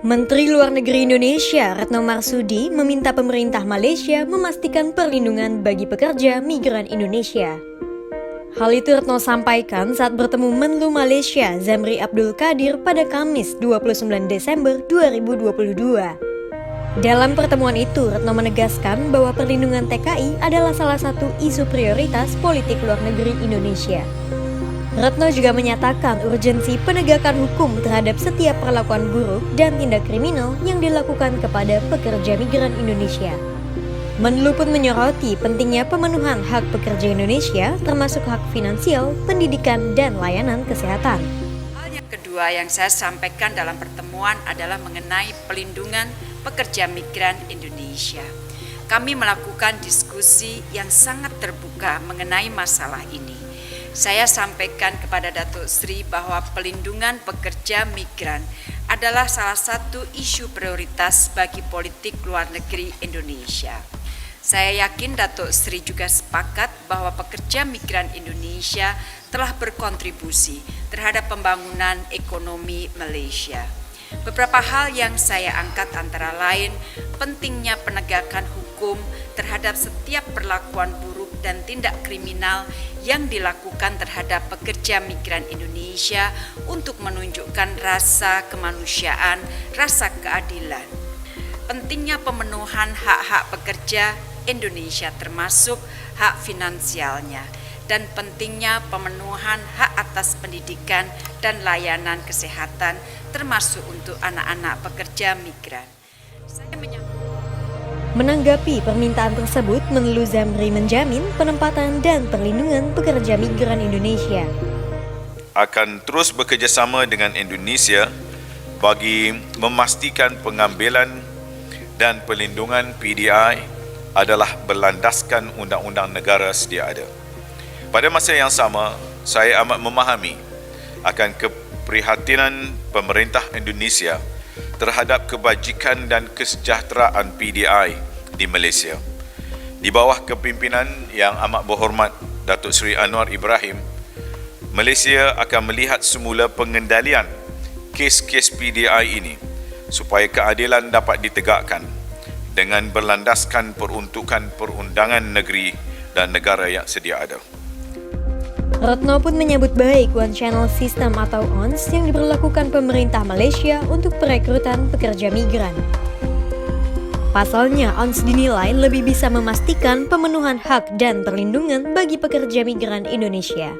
Menteri Luar Negeri Indonesia Retno Marsudi meminta pemerintah Malaysia memastikan perlindungan bagi pekerja migran Indonesia. Hal itu Retno sampaikan saat bertemu Menlu Malaysia Zamri Abdul Kadir pada Kamis 29 Desember 2022. Dalam pertemuan itu, Retno menegaskan bahwa perlindungan TKI adalah salah satu isu prioritas politik luar negeri Indonesia. Retno juga menyatakan urgensi penegakan hukum terhadap setiap perlakuan buruk dan tindak kriminal yang dilakukan kepada pekerja migran Indonesia. Menlu pun menyoroti pentingnya pemenuhan hak pekerja Indonesia termasuk hak finansial, pendidikan, dan layanan kesehatan. Hal yang kedua yang saya sampaikan dalam pertemuan adalah mengenai pelindungan pekerja migran Indonesia. Kami melakukan diskusi yang sangat terbuka mengenai masalah ini. Saya sampaikan kepada Datuk Sri bahwa pelindungan pekerja migran adalah salah satu isu prioritas bagi politik luar negeri Indonesia. Saya yakin Datuk Sri juga sepakat bahwa pekerja migran Indonesia telah berkontribusi terhadap pembangunan ekonomi Malaysia. Beberapa hal yang saya angkat antara lain pentingnya penegakan hukum terhadap setiap perlakuan buruk dan tindak kriminal yang dilakukan terhadap pekerja migran Indonesia untuk menunjukkan rasa kemanusiaan, rasa keadilan. Pentingnya pemenuhan hak-hak pekerja Indonesia termasuk hak finansialnya dan pentingnya pemenuhan hak atas pendidikan dan layanan kesehatan termasuk untuk anak-anak pekerja migran. Menanggapi permintaan tersebut, Menlu Zamri menjamin penempatan dan perlindungan pekerja migran Indonesia. Akan terus bekerjasama dengan Indonesia bagi memastikan pengambilan dan perlindungan PDI adalah berlandaskan undang-undang negara sedia ada. Pada masa yang sama, saya amat memahami akan keprihatinan pemerintah Indonesia terhadap kebajikan dan kesejahteraan PDI di Malaysia. Di bawah kepimpinan yang amat berhormat Datuk Seri Anwar Ibrahim, Malaysia akan melihat semula pengendalian kes-kes PDI ini supaya keadilan dapat ditegakkan dengan berlandaskan peruntukan perundangan negeri dan negara yang sedia ada. Retno pun menyambut baik One Channel System atau ONS yang diberlakukan pemerintah Malaysia untuk perekrutan pekerja migran. Pasalnya, ONS dinilai lebih bisa memastikan pemenuhan hak dan perlindungan bagi pekerja migran Indonesia.